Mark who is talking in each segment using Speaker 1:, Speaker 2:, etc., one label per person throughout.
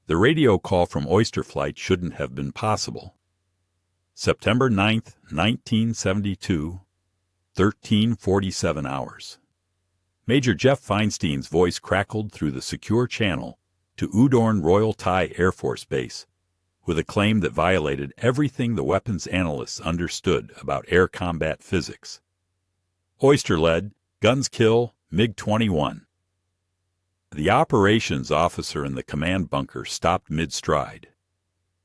Speaker 1: The radio call from Oyster Flight shouldn't have been possible. September 9, 1972, 13:47 hours. Major Jeff Feinstein's voice crackled through the secure channel to Udorn Royal Thai Air Force Base with a claim that violated everything the weapons analysts understood about air combat physics. Oyster led, guns kill, MiG-21. The operations officer in the command bunker stopped mid-stride.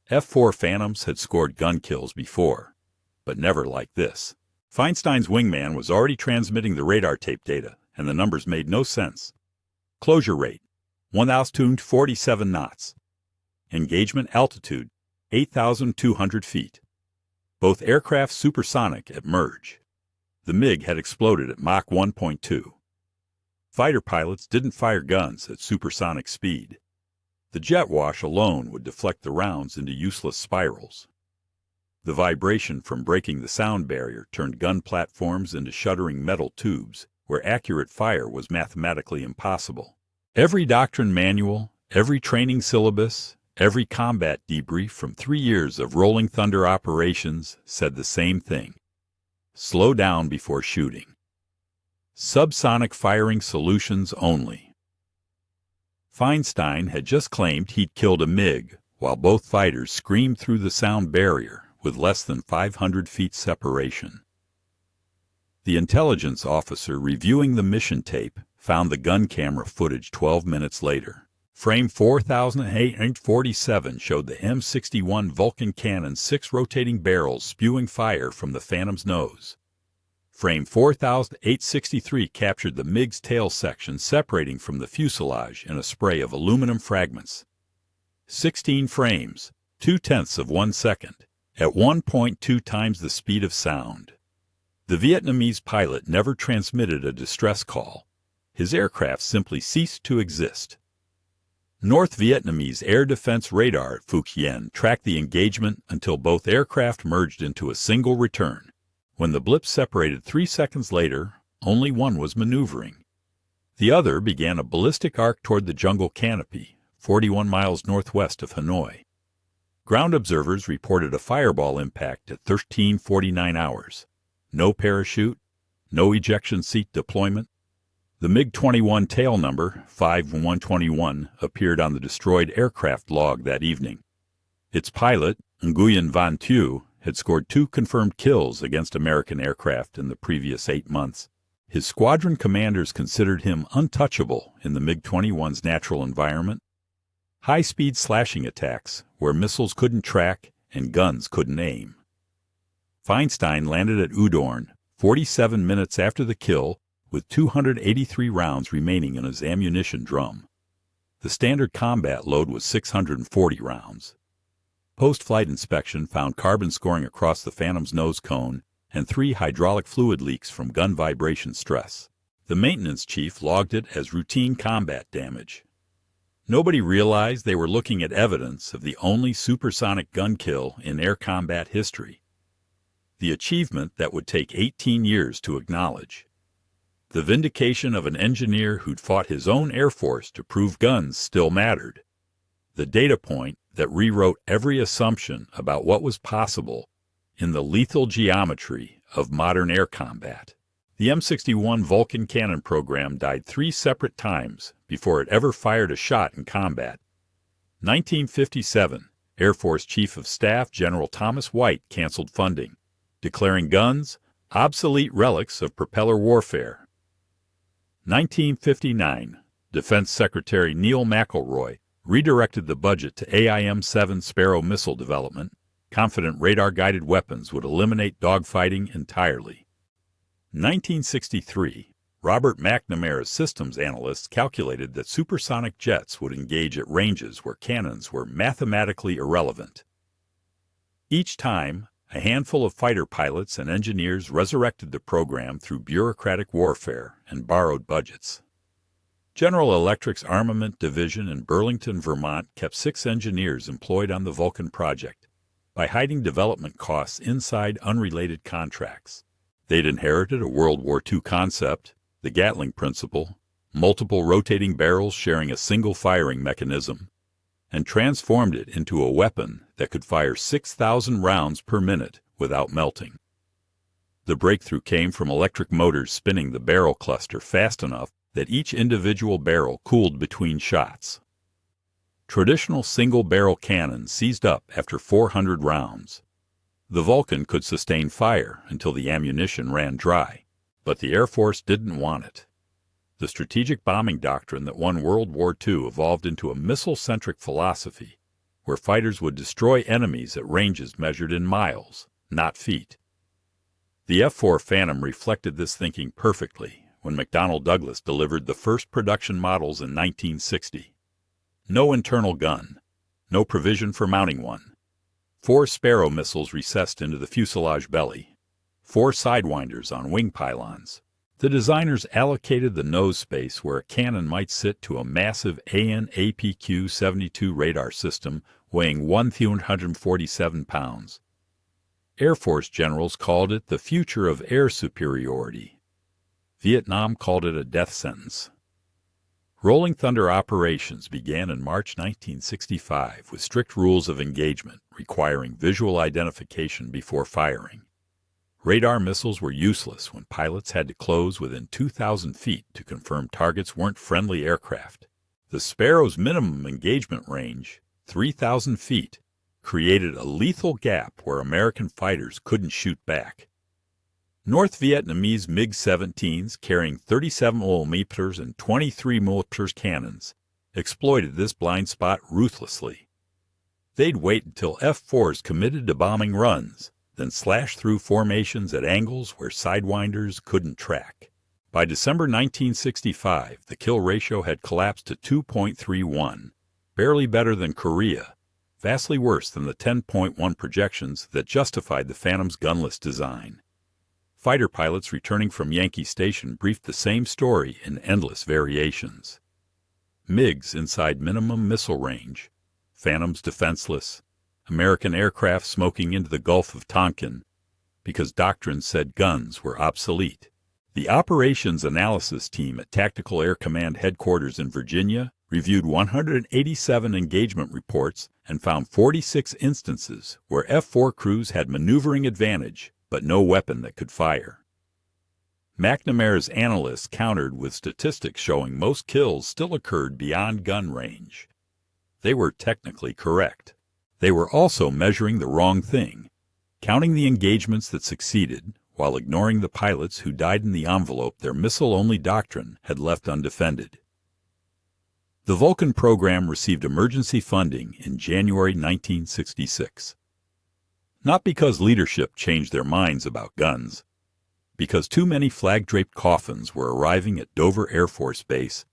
Speaker 1: F-4 Phantoms had scored gun kills before, but never like this. Feinstein's wingman was already transmitting the radar tape data, and the numbers made no sense. Closure rate, 1,047 knots. Engagement altitude, 8,200 feet. Both aircraft supersonic at merge. The MiG had exploded at Mach 1.2. Fighter pilots didn't fire guns at supersonic speed. The jet wash alone would deflect the rounds into useless spirals. The vibration from breaking the sound barrier turned gun platforms into shuddering metal tubes where accurate fire was mathematically impossible. Every doctrine manual, every training syllabus, every combat debrief from 3 years of Rolling Thunder operations said the same thing. Slow down before shooting. Subsonic firing solutions only. Feinstein had just claimed he'd killed a MiG while both fighters screamed through the sound barrier with less than 500 feet separation. The intelligence officer reviewing the mission tape found the gun camera footage 12 minutes later. Frame 4847 showed the M61 Vulcan cannon's 6 rotating barrels spewing fire from the Phantom's nose. Frame 4863 captured the MiG's tail section separating from the fuselage in a spray of aluminum fragments. 16 frames, 0.2 of 1 second, at 1.2 times the speed of sound. The Vietnamese pilot never transmitted a distress call. His aircraft simply ceased to exist. North Vietnamese air defense radar at Phuc Yen tracked the engagement until both aircraft merged into a single return. When the blips separated 3 seconds later, only one was maneuvering. The other began a ballistic arc toward the jungle canopy, 41 miles northwest of Hanoi. Ground observers reported a fireball impact at 13:49 hours. No parachute, no ejection seat deployment. The MiG-21 tail number, 5121, appeared on the destroyed aircraft log that evening. Its pilot, Nguyen Van Thieu, had scored 2 confirmed kills against American aircraft in the previous 8 months. His squadron commanders considered him untouchable in the MiG-21's natural environment. High-speed slashing attacks, where missiles couldn't track and guns couldn't aim. Feinstein landed at Udorn 47 minutes after the kill with 283 rounds remaining in his ammunition drum. The standard combat load was 640 rounds. Post-flight inspection found carbon scoring across the Phantom's nose cone and 3 hydraulic fluid leaks from gun vibration stress. The maintenance chief logged it as routine combat damage. Nobody realized they were looking at evidence of the only supersonic gun kill in air combat history. The achievement that would take 18 years to acknowledge. The vindication of an engineer who'd fought his own Air Force to prove guns still mattered. The data point that rewrote every assumption about what was possible in the lethal geometry of modern air combat. The M61 Vulcan cannon program died 3 separate times before it ever fired a shot in combat. 1957, Air Force Chief of Staff General Thomas White canceled funding, declaring guns obsolete relics of propeller warfare. 1959, Defense Secretary Neil McElroy redirected the budget to AIM-7 Sparrow missile development, confident radar-guided weapons would eliminate dogfighting entirely. 1963, Robert McNamara's systems analysts calculated that supersonic jets would engage at ranges where cannons were mathematically irrelevant. Each time, a handful of fighter pilots and engineers resurrected the program through bureaucratic warfare and borrowed budgets. General Electric's Armament Division in Burlington, Vermont kept 6 engineers employed on the Vulcan project by hiding development costs inside unrelated contracts. They'd inherited a World War II concept, the Gatling principle, multiple rotating barrels sharing a single firing mechanism, and transformed it into a weapon that could fire 6,000 rounds per minute without melting. The breakthrough came from electric motors spinning the barrel cluster fast enough that each individual barrel cooled between shots. Traditional single-barrel cannons seized up after 400 rounds. The Vulcan could sustain fire until the ammunition ran dry, but the Air Force didn't want it. The strategic bombing doctrine that won World War II evolved into a missile-centric philosophy, where fighters would destroy enemies at ranges measured in miles, not feet. The F-4 Phantom reflected this thinking perfectly when McDonnell Douglas delivered the first production models in 1960. No internal gun, no provision for mounting one. 4 Sparrow missiles recessed into the fuselage belly, 4 sidewinders on wing pylons. The designers allocated the nose space where a cannon might sit to a massive AN/APQ-72 radar system weighing 1,347 pounds. Air Force generals called it the future of air superiority. Vietnam called it a death sentence. Rolling Thunder operations began in March 1965 with strict rules of engagement requiring visual identification before firing. Radar missiles were useless when pilots had to close within 2,000 feet to confirm targets weren't friendly aircraft. The Sparrow's minimum engagement range, 3,000 feet, created a lethal gap where American fighters couldn't shoot back. North Vietnamese MiG-17s carrying 37mm and 23mm cannons exploited this blind spot ruthlessly. They'd wait until F-4s committed to bombing runs, then slash through formations at angles where sidewinders couldn't track. By December 1965, the kill ratio had collapsed to 2.31, barely better than Korea, vastly worse than the 10.1 projections that justified the Phantom's gunless design. Fighter pilots returning from Yankee Station briefed the same story in endless variations. MiGs inside minimum missile range, Phantoms defenseless, American aircraft smoking into the Gulf of Tonkin because doctrine said guns were obsolete. The Operations Analysis Team at Tactical Air Command Headquarters in Virginia reviewed 187 engagement reports and found 46 instances where F-4 crews had maneuvering advantage but no weapon that could fire. McNamara's analysts countered with statistics showing most kills still occurred beyond gun range. They were technically correct. They were also measuring the wrong thing, counting the engagements that succeeded while ignoring the pilots who died in the envelope their missile-only doctrine had left undefended. The Vulcan program received emergency funding in January 1966. Not because leadership changed their minds about guns, because too many flag-draped coffins were arriving at Dover Air Force Base,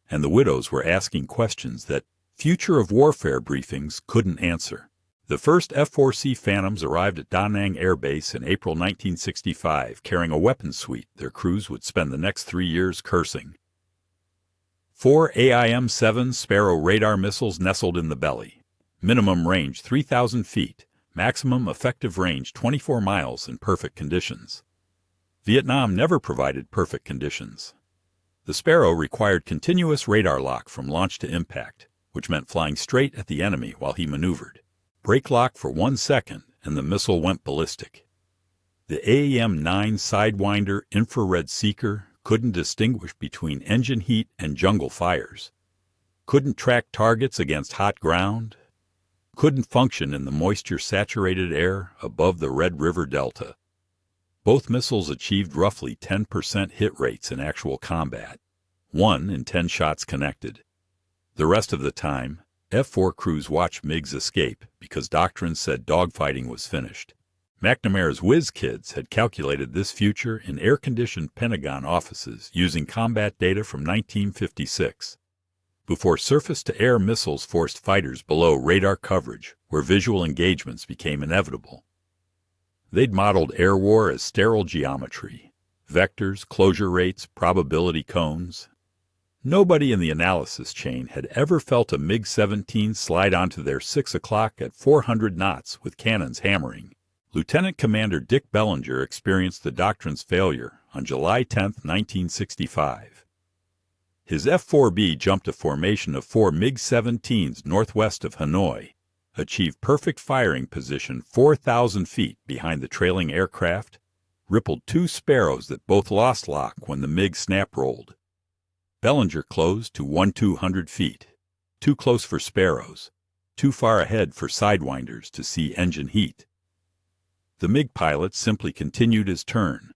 Speaker 1: and the widows were asking questions that future of warfare briefings couldn't answer. The first F-4C Phantoms arrived at Da Nang Air Base in April 1965, carrying a weapons suite their crews would spend the next 3 years cursing. 4 AIM-7 Sparrow radar missiles nestled in the belly. Minimum range 3,000 feet. Maximum effective range 24 miles in perfect conditions. Vietnam never provided perfect conditions. The Sparrow required continuous radar lock from launch to impact, which meant flying straight at the enemy while he maneuvered. Brake lock for 1 second and the missile went ballistic. The AEM-9 Sidewinder infrared seeker couldn't distinguish between engine heat and jungle fires. Couldn't track targets against hot ground. Couldn't function in the moisture-saturated air above the Red River Delta. Both missiles achieved roughly 10% hit rates in actual combat, 1 in 10 shots connected. The rest of the time, F-4 crews watched MiGs escape because doctrine said dogfighting was finished. McNamara's whiz kids had calculated this future in air-conditioned Pentagon offices using combat data from 1956. Before surface-to-air missiles forced fighters below radar coverage, where visual engagements became inevitable. They'd modeled air war as sterile geometry, vectors, closure rates, probability cones. Nobody in the analysis chain had ever felt a MiG-17 slide onto their 6 o'clock at 400 knots with cannons hammering. Lieutenant Commander Dick Bellinger experienced the doctrine's failure on July 10, 1965. His F-4B jumped a formation of 4 MiG-17s northwest of Hanoi, achieved perfect firing position 4,000 feet behind the trailing aircraft, rippled 2 Sparrows that both lost lock when the MiG snap-rolled. Bellinger closed to 1,200 feet, too close for Sparrows, too far ahead for Sidewinders to see engine heat. The MiG pilot simply continued his turn,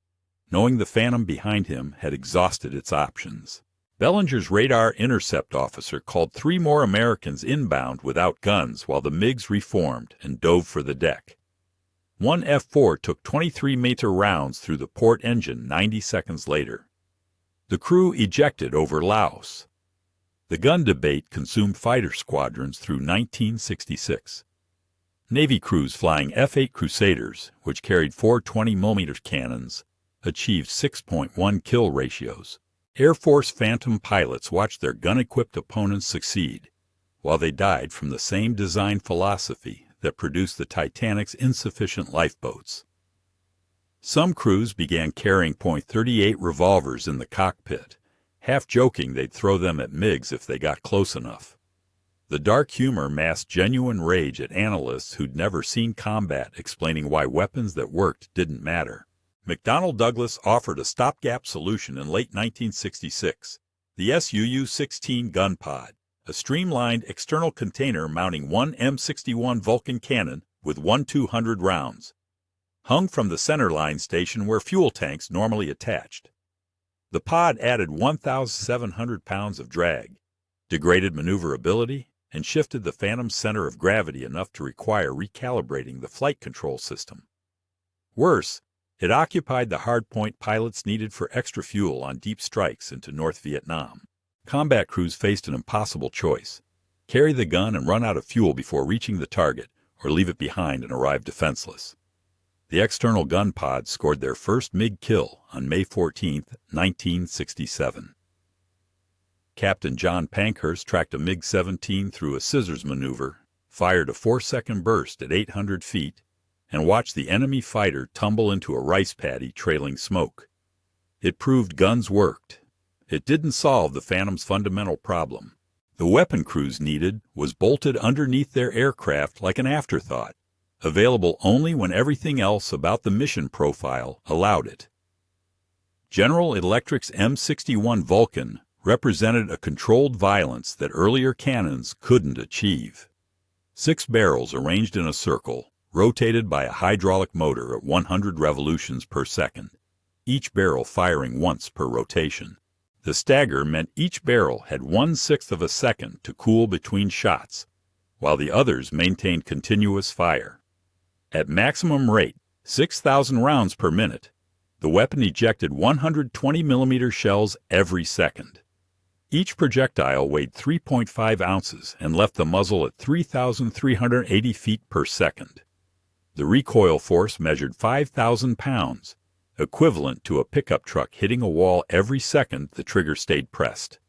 Speaker 1: knowing the Phantom behind him had exhausted its options. Bellinger's radar intercept officer called 3 more Americans inbound without guns while the MiGs reformed and dove for the deck. One F-4 took 23-meter rounds through the port engine 90 seconds later. The crew ejected over Laos. The gun debate consumed fighter squadrons through 1966. Navy crews flying F-8 Crusaders, which carried 4 20mm cannons, achieved 6.1 kill ratios. Air Force Phantom pilots watched their gun-equipped opponents succeed, while they died from the same design philosophy that produced the Titanic's insufficient lifeboats. Some crews began carrying .38 revolvers in the cockpit, half joking they'd throw them at MiGs if they got close enough. The dark humor masked genuine rage at analysts who'd never seen combat explaining why weapons that worked didn't matter. McDonnell Douglas offered a stopgap solution in late 1966, the SUU-16 gun pod, a streamlined external container mounting one M61 Vulcan cannon with 1/200 rounds, hung from the centerline station where fuel tanks normally attached. The pod added 1,700 pounds of drag, degraded maneuverability, and shifted the Phantom's center of gravity enough to require recalibrating the flight control system. Worse, it occupied the hardpoint pilots needed for extra fuel on deep strikes into North Vietnam. Combat crews faced an impossible choice: carry the gun and run out of fuel before reaching the target, or leave it behind and arrive defenseless. The external gun pods scored their first MiG kill on May 14, 1967. Captain John Pankhurst tracked a MiG-17 through a scissors maneuver, fired a 4-second burst at 800 feet, and watched the enemy fighter tumble into a rice paddy trailing smoke. It proved guns worked. It didn't solve the Phantom's fundamental problem. The weapon crews needed was bolted underneath their aircraft like an afterthought, available only when everything else about the mission profile allowed it. General Electric's M61 Vulcan represented a controlled violence that earlier cannons couldn't achieve. 6 barrels arranged in a circle, rotated by a hydraulic motor at 100 revolutions per second, each barrel firing once per rotation. The stagger meant each barrel had 1/6 of a second to cool between shots, while the others maintained continuous fire. At maximum rate, 6,000 rounds per minute, the weapon ejected 120mm shells every second. Each projectile weighed 3.5 ounces and left the muzzle at 3,380 feet per second. The recoil force measured 5,000 pounds, equivalent to a pickup truck hitting a wall every second the trigger stayed pressed.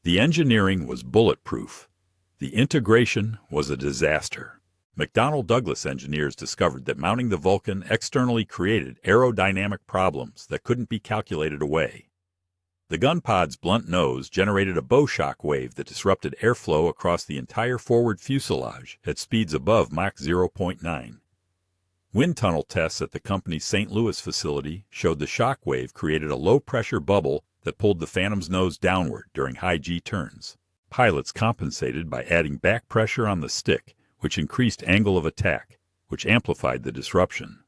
Speaker 1: The engineering was bulletproof. The integration was a disaster. McDonnell Douglas engineers discovered that mounting the Vulcan externally created aerodynamic problems that couldn't be calculated away. The gun pod's blunt nose generated a bow shock wave that disrupted airflow across the entire forward fuselage at speeds above Mach 0.9. Wind tunnel tests at the company's St. Louis facility showed the shock wave created a low-pressure bubble that pulled the Phantom's nose downward during high G turns. Pilots compensated by adding back pressure on the stick, which increased angle of attack, which amplified the disruption.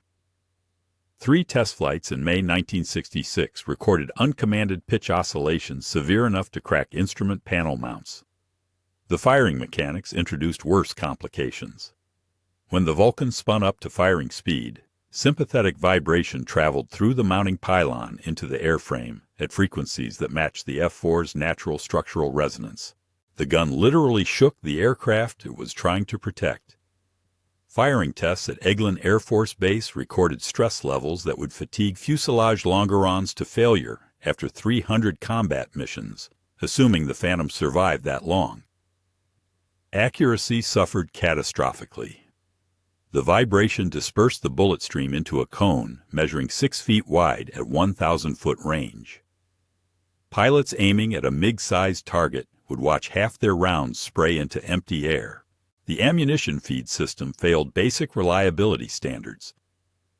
Speaker 1: 3 test flights in May 1966 recorded uncommanded pitch oscillations severe enough to crack instrument panel mounts. The firing mechanics introduced worse complications. When the Vulcan spun up to firing speed, sympathetic vibration traveled through the mounting pylon into the airframe at frequencies that matched the F-4's natural structural resonance. The gun literally shook the aircraft it was trying to protect. Firing tests at Eglin Air Force Base recorded stress levels that would fatigue fuselage longerons to failure after 300 combat missions, assuming the Phantom survived that long. Accuracy suffered catastrophically. The vibration dispersed the bullet stream into a cone measuring 6 feet wide at 1,000-foot range. Pilots aiming at a MiG-sized target would watch half their rounds spray into empty air. The ammunition feed system failed basic reliability standards.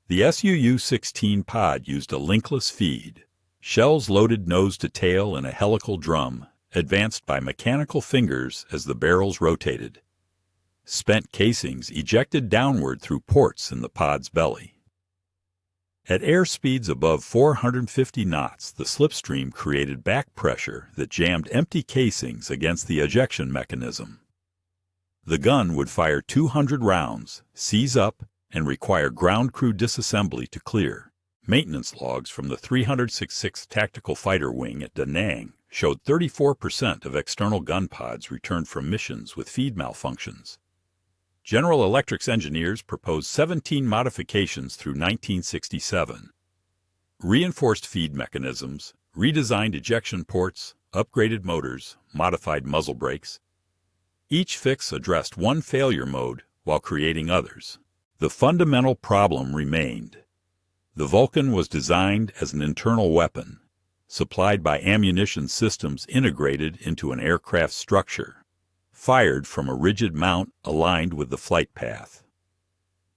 Speaker 1: The Su-16 pod used a linkless feed. Shells loaded nose to tail in a helical drum, advanced by mechanical fingers as the barrels rotated. Spent casings ejected downward through ports in the pod's belly. At air speeds above 450 knots, the slipstream created back pressure that jammed empty casings against the ejection mechanism. The gun would fire 200 rounds, seize up, and require ground crew disassembly to clear. Maintenance logs from the 366th Tactical Fighter Wing at Da Nang showed 34% of external gun pods returned from missions with feed malfunctions. General Electric's engineers proposed 17 modifications through 1967. Reinforced feed mechanisms, redesigned ejection ports, upgraded motors, modified muzzle brakes. Each fix addressed one failure mode while creating others. The fundamental problem remained. The Vulcan was designed as an internal weapon, supplied by ammunition systems integrated into an aircraft structure, fired from a rigid mount aligned with the flight path.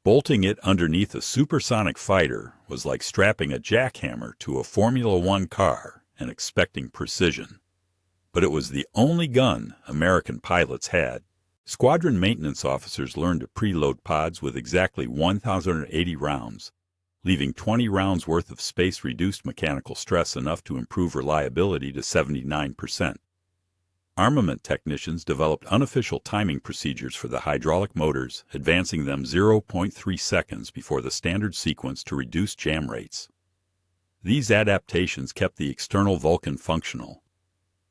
Speaker 1: Bolting it underneath a supersonic fighter was like strapping a jackhammer to a Formula One car and expecting precision. But it was the only gun American pilots had. Squadron maintenance officers learned to preload pods with exactly 1,080 rounds, leaving 20 rounds worth of space-reduced mechanical stress enough to improve reliability to 79%. Armament technicians developed unofficial timing procedures for the hydraulic motors, advancing them 0.3 seconds before the standard sequence to reduce jam rates. These adaptations kept the external Vulcan functional.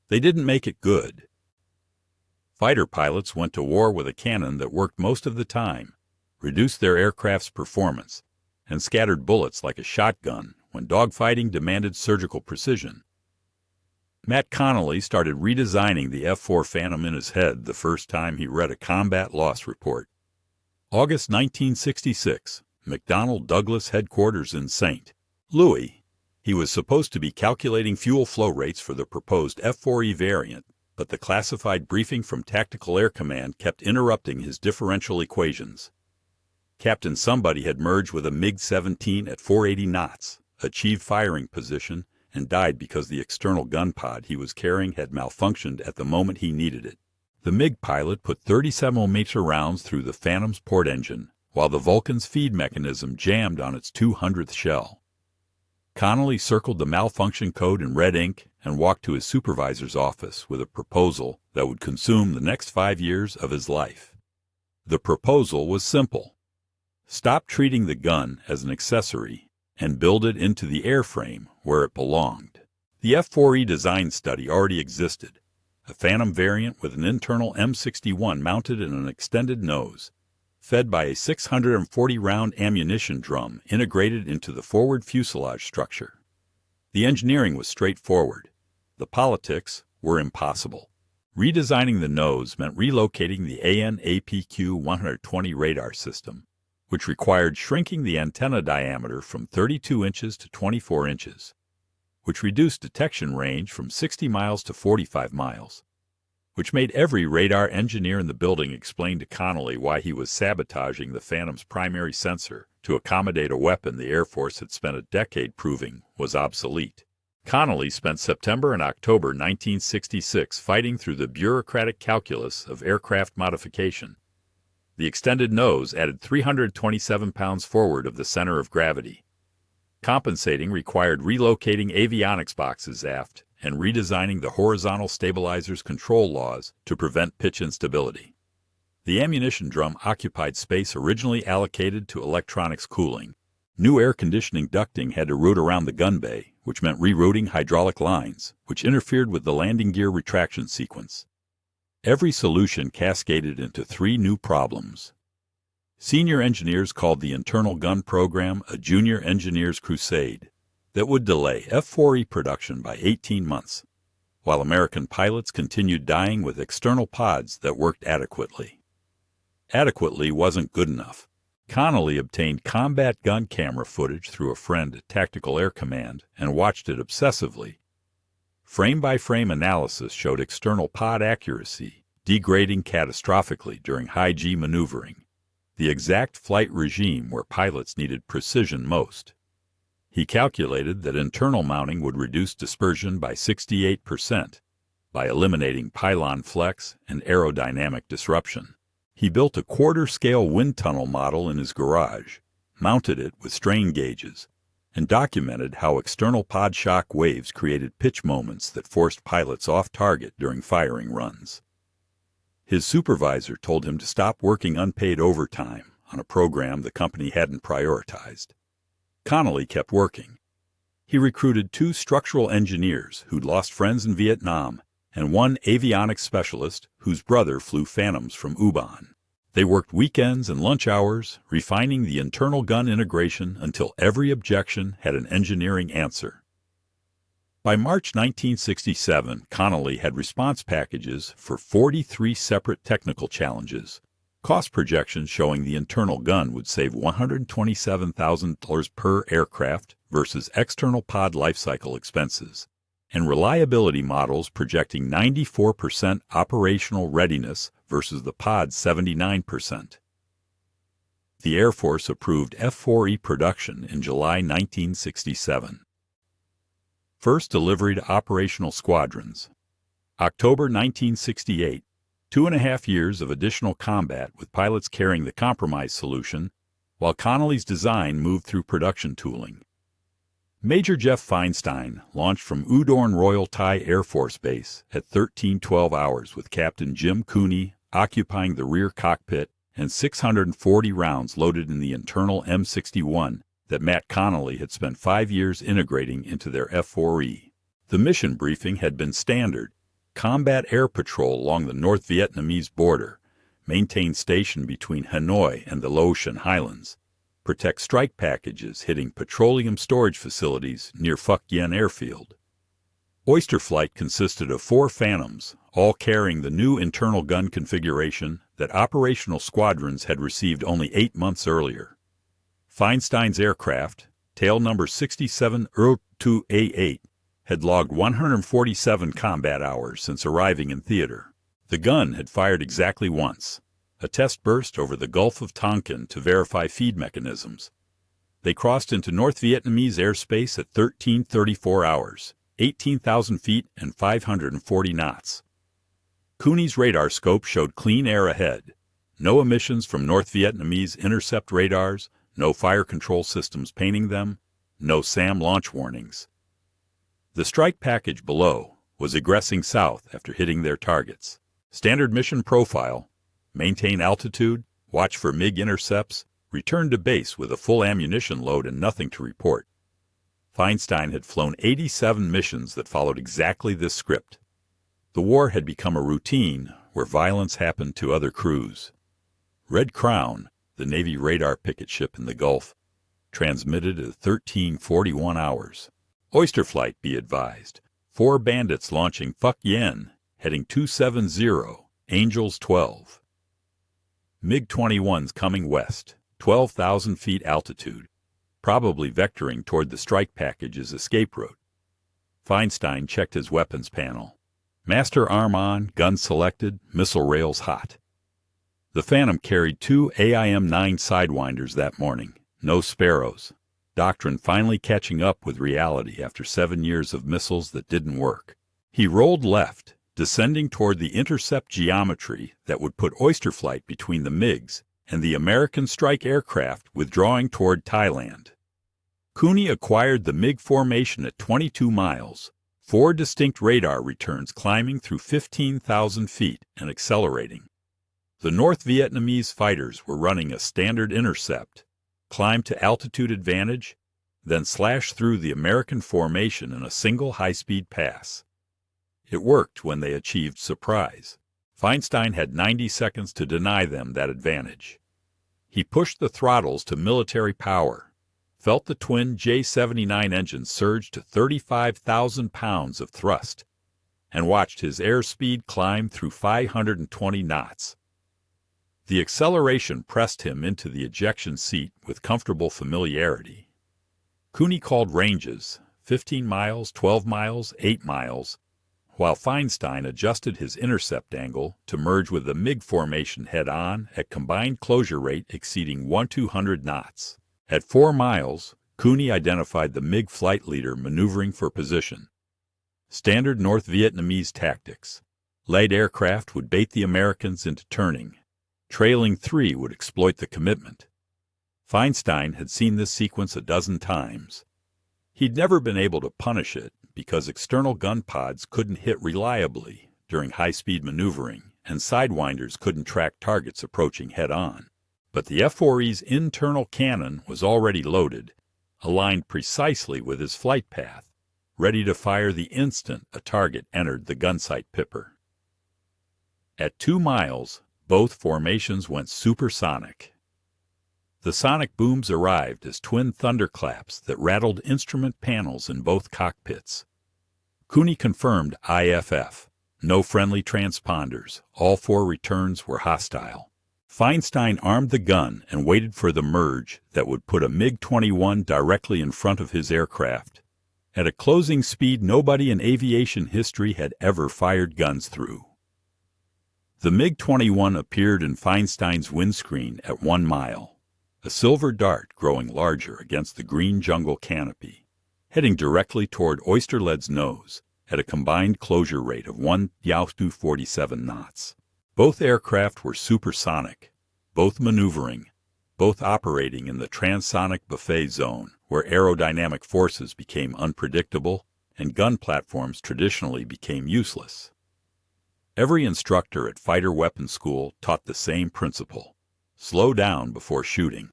Speaker 1: They didn't make it good. Fighter pilots went to war with a cannon that worked most of the time, reduced their aircraft's performance, and scattered bullets like a shotgun when dogfighting demanded surgical precision. Matt Connelly started redesigning the F-4 Phantom in his head the first time he read a combat loss report. August 1966, McDonnell Douglas headquarters in St. Louis. He was supposed to be calculating fuel flow rates for the proposed F-4E variant, but the classified briefing from Tactical Air Command kept interrupting his differential equations. Captain Somebody had merged with a MiG-17 at 480 knots, achieved firing position, and died because the external gun pod he was carrying had malfunctioned at the moment he needed it. The MiG pilot put 37mm rounds through the Phantom's port engine, while the Vulcan's feed mechanism jammed on its 200th shell. Connelly circled the malfunction code in red ink and walked to his supervisor's office with a proposal that would consume the next 5 years of his life. The proposal was simple. Stop treating the gun as an accessory and build it into the airframe where it belonged. The F-4E design study already existed, a Phantom variant with an internal M61 mounted in an extended nose, fed by a 640-round ammunition drum integrated into the forward fuselage structure. The engineering was straightforward. The politics were impossible. Redesigning the nose meant relocating the AN/APQ-120 radar system, which required shrinking the antenna diameter from 32 inches to 24 inches, which reduced detection range from 60 miles to 45 miles, which made every radar engineer in the building explain to Connelly why he was sabotaging the Phantom's primary sensor to accommodate a weapon the Air Force had spent a decade proving was obsolete. Connelly spent September and October 1966 fighting through the bureaucratic calculus of aircraft modification. The extended nose added 327 pounds forward of the center of gravity. Compensating required relocating avionics boxes aft and redesigning the horizontal stabilizer's control laws to prevent pitch instability. The ammunition drum occupied space originally allocated to electronics cooling. New air conditioning ducting had to route around the gun bay, which meant rerouting hydraulic lines, which interfered with the landing gear retraction sequence. Every solution cascaded into 3 new problems. Senior engineers called the internal gun program a junior engineer's crusade that would delay F-4E production by 18 months, while American pilots continued dying with external pods that worked adequately. Adequately wasn't good enough. Connelly obtained combat gun camera footage through a friend at Tactical Air Command and watched it obsessively. Frame-by-frame analysis showed external pod accuracy degrading catastrophically during high-G maneuvering, the exact flight regime where pilots needed precision most. He calculated that internal mounting would reduce dispersion by 68% by eliminating pylon flex and aerodynamic disruption. He built a quarter-scale wind tunnel model in his garage, mounted it with strain gauges, and documented how external pod shock waves created pitch moments that forced pilots off target during firing runs. His supervisor told him to stop working unpaid overtime on a program the company hadn't prioritized. Connelly kept working. He recruited 2 structural engineers who'd lost friends in Vietnam and 1 avionics specialist whose brother flew Phantoms from Ubon. They worked weekends and lunch hours, refining the internal gun integration until every objection had an engineering answer. By March 1967, Connelly had response packages for 43 separate technical challenges, cost projections showing the internal gun would save $127,000 per aircraft versus external pod lifecycle expenses, and reliability models projecting 94% operational readiness versus the pod's 79%. The Air Force approved F-4E production in July 1967. First delivery to operational squadrons. October 1968, 2.5 years of additional combat with pilots carrying the compromise solution, while Connelly's design moved through production tooling. Major Jeff Feinstein launched from Udorn Royal Thai Air Force Base at 13:12 hours with Captain Jim Cooney occupying the rear cockpit and 640 rounds loaded in the internal M61 that Matt Connelly had spent 5 years integrating into their F-4E. The mission briefing had been standard: combat air patrol along the North Vietnamese border, maintain station between Hanoi and the Laotian Highlands, protect strike packages hitting petroleum storage facilities near Phuc Yen Airfield. Oyster flight consisted of 4 Phantoms, all carrying the new internal gun configuration that operational squadrons had received only 8 months earlier. Feinstein's aircraft, tail number 6702A8, had logged 147 combat hours since arriving in theater. The gun had fired exactly once, a test burst over the Gulf of Tonkin to verify feed mechanisms. They crossed into North Vietnamese airspace at 13:34 hours, 18,000 feet and 540 knots. Cooney's radar scope showed clean air ahead, no emissions from North Vietnamese intercept radars, no fire control systems painting them, no SAM launch warnings. The strike package below was egressing south after hitting their targets. Standard mission profile: maintain altitude, watch for MiG intercepts, return to base with a full ammunition load and nothing to report. Feinstein had flown 87 missions that followed exactly this script. The war had become a routine where violence happened to other crews. Red Crown, the Navy radar picket ship in the Gulf, transmitted at 13:41 hours. Oyster flight, be advised. 4 bandits launching Phuc Yen, heading 270, Angels 12. MiG-21s coming west, 12,000 feet altitude, probably vectoring toward the strike package's escape route. Feinstein checked his weapons panel. Master arm on, gun selected, missile rails hot. The Phantom carried 2 AIM-9 Sidewinders that morning, no Sparrows. Doctrine finally catching up with reality after 7 years of missiles that didn't work. He rolled left, descending toward the intercept geometry that would put oyster flight between the MiGs and the American strike aircraft withdrawing toward Thailand. Cooney acquired the MiG formation at 22 miles, 4 distinct radar returns climbing through 15,000 feet and accelerating. The North Vietnamese fighters were running a standard intercept, climb to altitude advantage, then slash through the American formation in a single high-speed pass. It worked when they achieved surprise. Feinstein had 90 seconds to deny them that advantage. He pushed the throttles to military power, felt the twin J-79 engines surge to 35,000 pounds of thrust, and watched his airspeed climb through 520 knots. The acceleration pressed him into the ejection seat with comfortable familiarity. Cooney called ranges, 15 miles, 12 miles, 8 miles, while Feinstein adjusted his intercept angle to merge with the MiG formation head-on at combined closure rate exceeding 1/200 knots. At 4 miles, Cooney identified the MiG flight leader maneuvering for position. Standard North Vietnamese tactics. Light aircraft would bait the Americans into turning. Trailing 3 would exploit the commitment. Feinstein had seen this sequence a dozen times. He'd never been able to punish it because external gun pods couldn't hit reliably during high-speed maneuvering, and sidewinders couldn't track targets approaching head-on. But the F-4E's internal cannon was already loaded, aligned precisely with his flight path, ready to fire the instant a target entered the gunsight pipper. At 2 miles, both formations went supersonic. The sonic booms arrived as twin thunderclaps that rattled instrument panels in both cockpits. Cooney confirmed IFF. No friendly transponders. All 4 returns were hostile. Feinstein armed the gun and waited for the merge that would put a MiG-21 directly in front of his aircraft, at a closing speed nobody in aviation history had ever fired guns through. The MiG-21 appeared in Feinstein's windscreen at 1 mile, a silver dart growing larger against the green jungle canopy, heading directly toward Oysterled's nose at a combined closure rate of 1/47 knots. Both aircraft were supersonic, both maneuvering, both operating in the transonic buffet zone, where aerodynamic forces became unpredictable and gun platforms traditionally became useless. Every instructor at fighter weapons school taught the same principle: slow down before shooting.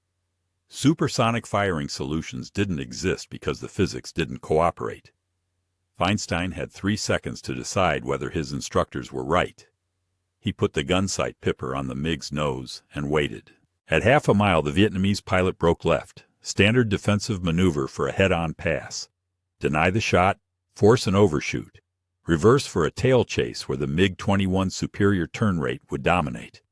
Speaker 1: Supersonic firing solutions didn't exist because the physics didn't cooperate. Feinstein had 3 seconds to decide whether his instructors were right. He put the gunsight pipper on the MiG's nose and waited. At half a mile, the Vietnamese pilot broke left, standard defensive maneuver for a head-on pass. Deny the shot, force an overshoot. Reverse for a tail chase where the MiG-21's superior turn rate would dominate.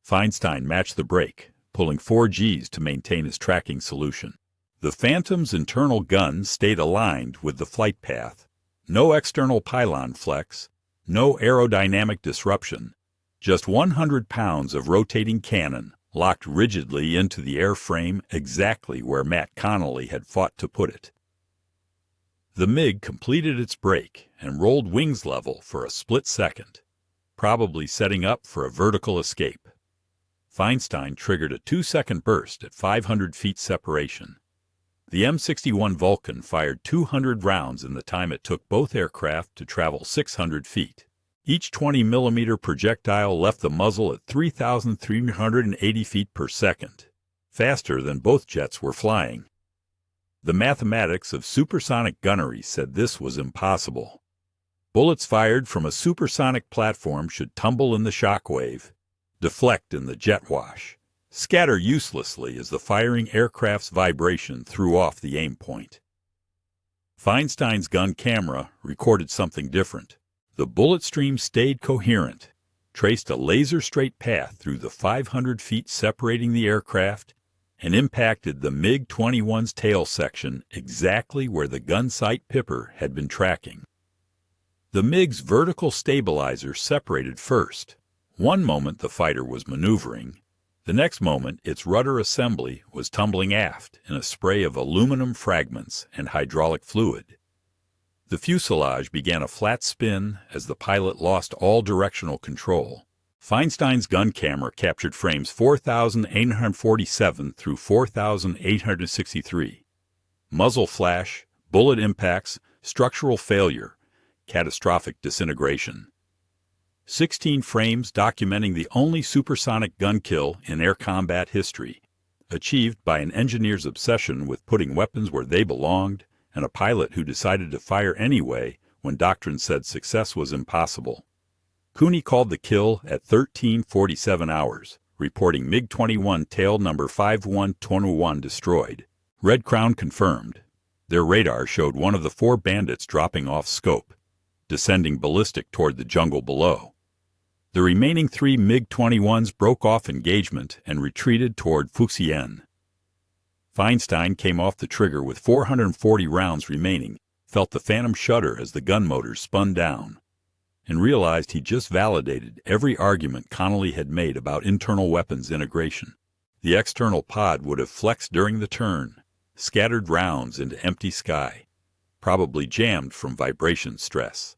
Speaker 1: Feinstein matched the brake, pulling 4 Gs to maintain his tracking solution. The Phantom's internal gun stayed aligned with the flight path. No external pylon flex, no aerodynamic disruption, just 100 pounds of rotating cannon locked rigidly into the airframe exactly where Matt Connelly had fought to put it. The MiG completed its brake and rolled wings level for a split second, probably setting up for a vertical escape. Feinstein triggered a 2-second burst at 500 feet separation. The M61 Vulcan fired 200 rounds in the time it took both aircraft to travel 600 feet. Each 20-millimeter projectile left the muzzle at 3,380 feet per second, faster than both jets were flying. The mathematics of supersonic gunnery said this was impossible. Bullets fired from a supersonic platform should tumble in the shock wave, deflect in the jet wash, scatter uselessly as the firing aircraft's vibration threw off the aim point. Feinstein's gun camera recorded something different. The bullet stream stayed coherent, traced a laser-straight path through the 500 feet separating the aircraft, and impacted the MiG-21's tail section exactly where the gunsight pipper had been tracking. The MiG's vertical stabilizer separated first. One moment the fighter was maneuvering. The next moment its rudder assembly was tumbling aft in a spray of aluminum fragments and hydraulic fluid. The fuselage began a flat spin as the pilot lost all directional control. Feinstein's gun camera captured frames 4,847 through 4,863. Muzzle flash, bullet impacts, structural failure, catastrophic disintegration. 16 frames documenting the only supersonic gun kill in air combat history, achieved by an engineer's obsession with putting weapons where they belonged, and a pilot who decided to fire anyway when doctrine said success was impossible. Cooney called the kill at 13:47 hours, reporting MiG-21 tail number 5121 destroyed. Red Crown confirmed. Their radar showed one of the 4 bandits dropping off scope, descending ballistic toward the jungle below. The remaining 3 MiG-21s broke off engagement and retreated toward Fuxien. Feinstein came off the trigger with 440 rounds remaining felt the phantom shudder as the gun motors spun down, and realized he just validated every argument Connelly had made about internal weapons integration. The external pod would have flexed during the turn, scattered rounds into empty sky, probably jammed from vibration stress.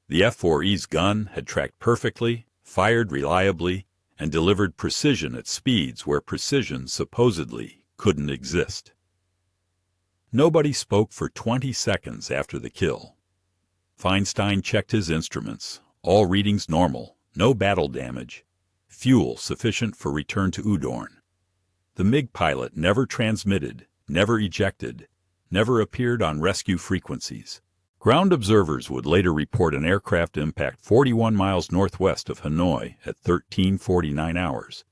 Speaker 1: The F-4E's gun had tracked perfectly, fired reliably, and delivered precision at speeds where precision supposedly couldn't exist. Nobody spoke for 20 seconds after the kill. Feinstein checked his instruments, all readings normal, no battle damage, fuel sufficient for return to Udorn. The MiG pilot never transmitted, never ejected, never appeared on rescue frequencies. Ground observers would later report an aircraft impact 41 miles northwest of Hanoi at 13:49 hours.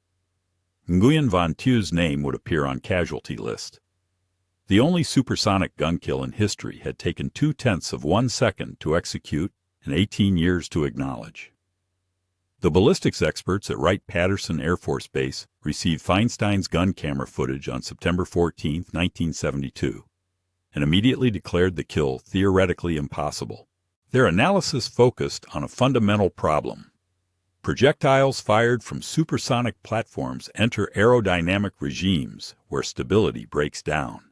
Speaker 1: Nguyen Van Thu's name would appear on casualty list. The only supersonic gun kill in history had taken 0.2 of 1 second to execute and 18 years to acknowledge. The ballistics experts at Wright-Patterson Air Force Base received Feinstein's gun camera footage on September 14, 1972, and immediately declared the kill theoretically impossible. Their analysis focused on a fundamental problem. Projectiles fired from supersonic platforms enter aerodynamic regimes where stability breaks down.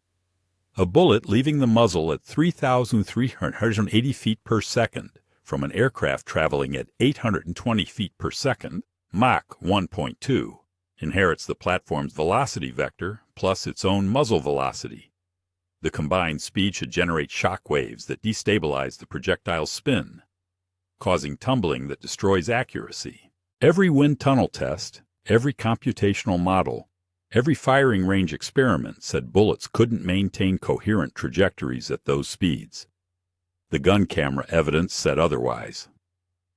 Speaker 1: A bullet leaving the muzzle at 3,380 feet per second from an aircraft traveling at 820 feet per second, Mach 1.2, inherits the platform's velocity vector plus its own muzzle velocity. The combined speed should generate shock waves that destabilize the projectile's spin, causing tumbling that destroys accuracy. Every wind tunnel test, every computational model, every firing range experiment said bullets couldn't maintain coherent trajectories at those speeds. The gun camera evidence said otherwise.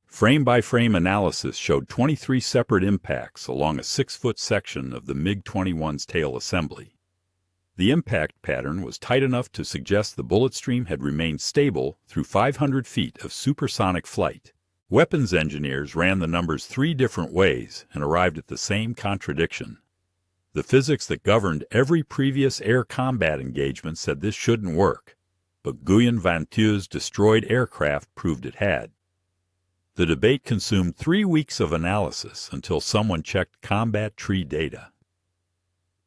Speaker 1: Frame-by-frame analysis showed 23 separate impacts along a 6-foot section of the MiG-21's tail assembly. The impact pattern was tight enough to suggest the bullet stream had remained stable through 500 feet of supersonic flight. Weapons engineers ran the numbers 3 different ways and arrived at the same contradiction. The physics that governed every previous air combat engagement said this shouldn't work, but Nguyen Van Thu's destroyed aircraft proved it had. The debate consumed 3 weeks of analysis until someone checked combat tree data.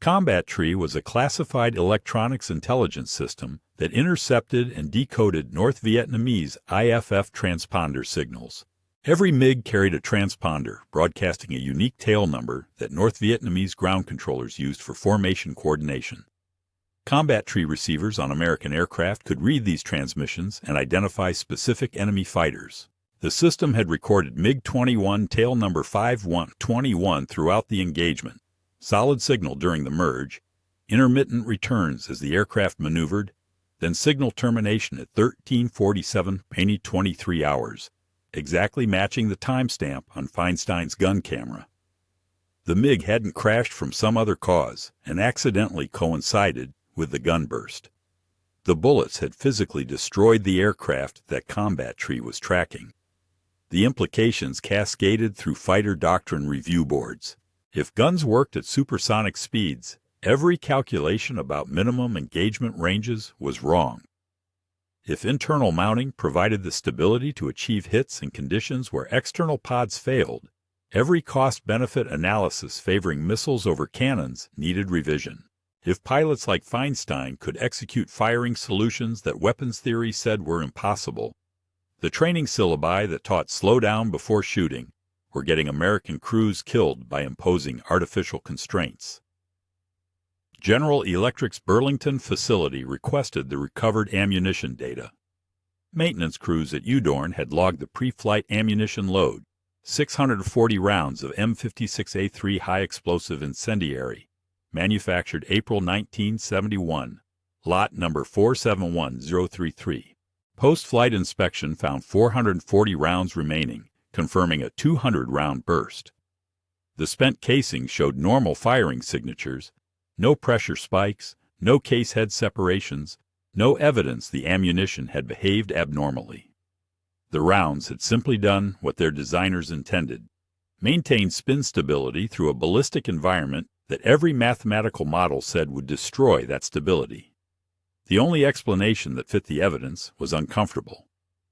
Speaker 1: Combat Tree was a classified electronics intelligence system that intercepted and decoded North Vietnamese IFF transponder signals. Every MiG carried a transponder broadcasting a unique tail number that North Vietnamese ground controllers used for formation coordination. Combat Tree receivers on American aircraft could read these transmissions and identify specific enemy fighters. The system had recorded MiG-21 tail number 5121 throughout the engagement, solid signal during the merge, intermittent returns as the aircraft maneuvered, then signal termination at 13:47, 23 hours, exactly matching the timestamp on Feinstein's gun camera. The MiG hadn't crashed from some other cause and accidentally coincided with the gun burst. The bullets had physically destroyed the aircraft that Combat Tree was tracking. The implications cascaded through fighter doctrine review boards. If guns worked at supersonic speeds, every calculation about minimum engagement ranges was wrong. If internal mounting provided the stability to achieve hits in conditions where external pods failed, every cost-benefit analysis favoring missiles over cannons needed revision. If pilots like Feinstein could execute firing solutions that weapons theory said were impossible, the training syllabi that taught slow down before shooting were getting American crews killed by imposing artificial constraints. General Electric's Burlington facility requested the recovered ammunition data. Maintenance crews at Udorn had logged the pre-flight ammunition load, 640 rounds of M56A3 high-explosive incendiary, manufactured April 1971, lot number 471033. Post-flight inspection found 440 rounds remaining, confirming a 200-round burst. The spent casing showed normal firing signatures, no pressure spikes, no case head separations, no evidence the ammunition had behaved abnormally. The rounds had simply done what their designers intended, maintained spin stability through a ballistic environment that every mathematical model said would destroy that stability. The only explanation that fit the evidence was uncomfortable.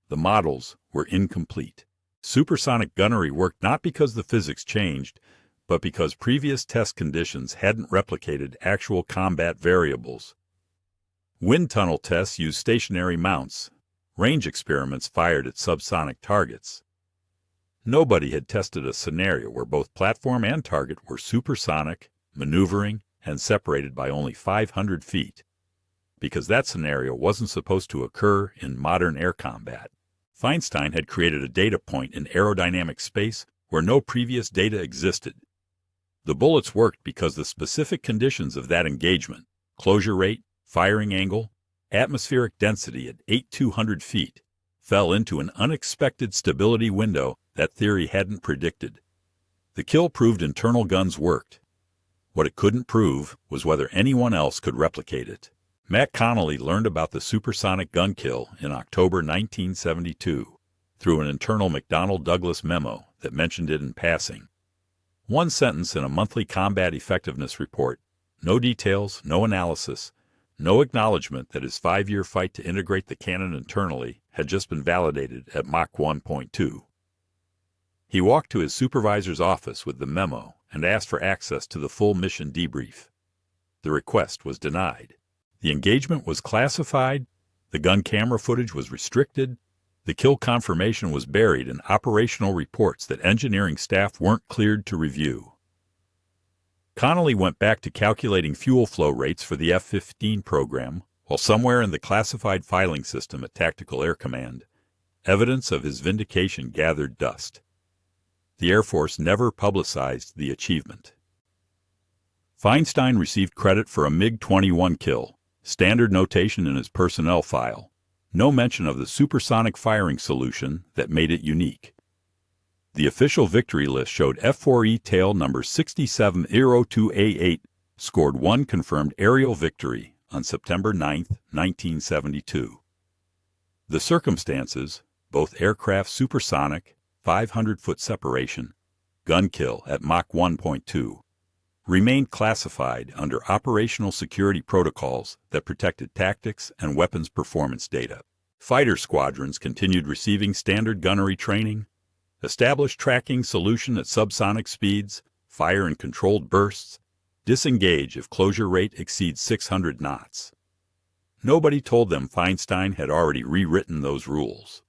Speaker 1: The models were incomplete. Supersonic gunnery worked not because the physics changed, but because previous test conditions hadn't replicated actual combat variables. Wind tunnel tests used stationary mounts. Range experiments fired at subsonic targets. Nobody had tested a scenario where both platform and target were supersonic, maneuvering, and separated by only 500 feet, because that scenario wasn't supposed to occur in modern air combat. Feinstein had created a data point in aerodynamic space where no previous data existed. The bullets worked because the specific conditions of that engagement, closure rate, firing angle, atmospheric density at 8,200 feet, fell into an unexpected stability window that theory hadn't predicted. The kill proved internal guns worked. What it couldn't prove was whether anyone else could replicate it. Matt Connelly learned about the supersonic gun kill in October 1972 through an internal McDonnell Douglas memo that mentioned it in passing. One sentence in a monthly combat effectiveness report, no details, no analysis, no acknowledgement that his 5-year fight to integrate the cannon internally had just been validated at Mach 1.2. He walked to his supervisor's office with the memo and asked for access to the full mission debrief. The request was denied. The engagement was classified, the gun camera footage was restricted, the kill confirmation was buried in operational reports that engineering staff weren't cleared to review. Connelly went back to calculating fuel flow rates for the F-15 program, while somewhere in the classified filing system at Tactical Air Command, evidence of his vindication gathered dust. The Air Force never publicized the achievement. Feinstein received credit for a MiG-21 kill, standard notation in his personnel file, no mention of the supersonic firing solution that made it unique. The official victory list showed F-4E tail number 6702A8 scored one confirmed aerial victory on September 9, 1972. The circumstances, both aircraft supersonic, 500-foot separation, gun kill at Mach 1.2, remained classified under operational security protocols that protected tactics and weapons performance data. Fighter squadrons continued receiving standard gunnery training, established tracking solution at subsonic speeds, fire in controlled bursts, disengage if closure rate exceeds 600 knots. Nobody told them Feinstein had already rewritten those rules.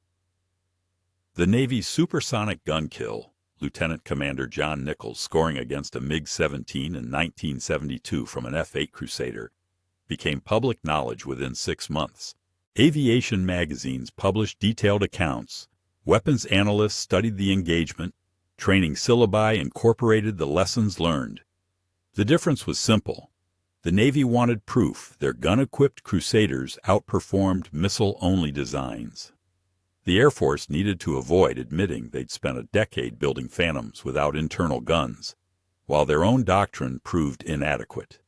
Speaker 1: The Navy's supersonic gun kill, Lieutenant Commander John Nichols scoring against a MiG-17 in 1972 from an F-8 Crusader, became public knowledge within 6 months. Aviation magazines published detailed accounts. Weapons analysts studied the engagement. Training syllabi incorporated the lessons learned. The difference was simple. The Navy wanted proof their gun-equipped Crusaders outperformed missile-only designs. The Air Force needed to avoid admitting they'd spent a decade building Phantoms without internal guns, while their own doctrine proved inadequate.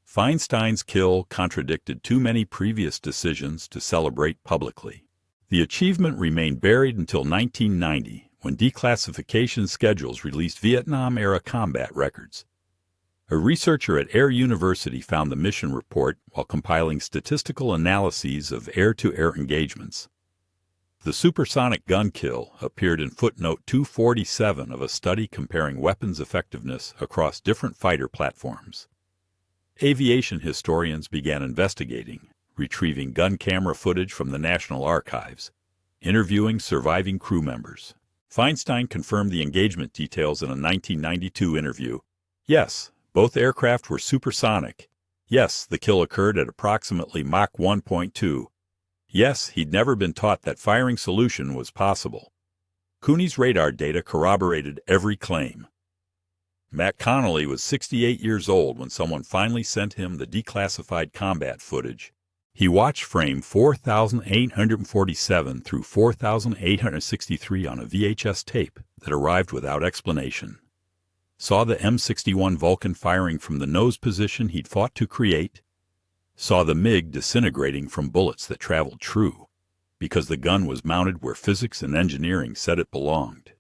Speaker 1: Feinstein's kill contradicted too many previous decisions to celebrate publicly. The achievement remained buried until 1990, when declassification schedules released Vietnam-era combat records. A researcher at Air University found the mission report while compiling statistical analyses of air-to-air engagements. The supersonic gun kill appeared in footnote 247 of a study comparing weapons effectiveness across different fighter platforms. Aviation historians began investigating, retrieving gun camera footage from the National Archives, interviewing surviving crew members. Feinstein confirmed the engagement details in a 1992 interview. Yes, both aircraft were supersonic. Yes, the kill occurred at approximately Mach 1.2. Yes, he'd never been taught that firing solution was possible. Cooney's radar data corroborated every claim. Matt Connelly was 68 years old when someone finally sent him the declassified combat footage. He watched frame 4,847 through 4,863 on a VHS tape that arrived without explanation. Saw the M61 Vulcan firing from the nose position he'd fought to create. Saw the MiG disintegrating from bullets that traveled true, because the gun was mounted where physics and engineering said it belonged.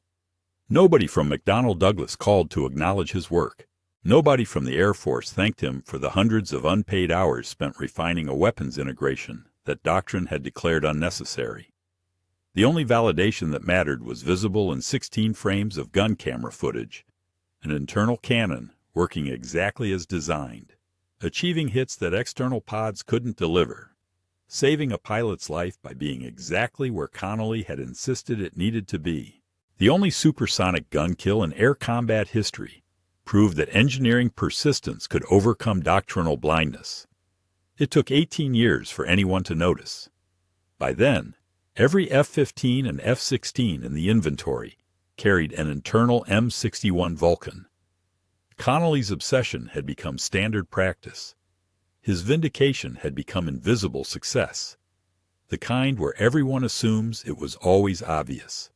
Speaker 1: Nobody from McDonnell Douglas called to acknowledge his work. Nobody from the Air Force thanked him for the hundreds of unpaid hours spent refining a weapons integration that doctrine had declared unnecessary. The only validation that mattered was visible in 16 frames of gun camera footage, an internal cannon working exactly as designed, achieving hits that external pods couldn't deliver, saving a pilot's life by being exactly where Connelly had insisted it needed to be. The only supersonic gun kill in air combat history proved that engineering persistence could overcome doctrinal blindness. It took 18 years for anyone to notice. By then, every F-15 and F-16 in the inventory carried an internal M61 Vulcan. Connelly's obsession had become standard practice. His vindication had become invisible success, the kind where everyone assumes it was always obvious.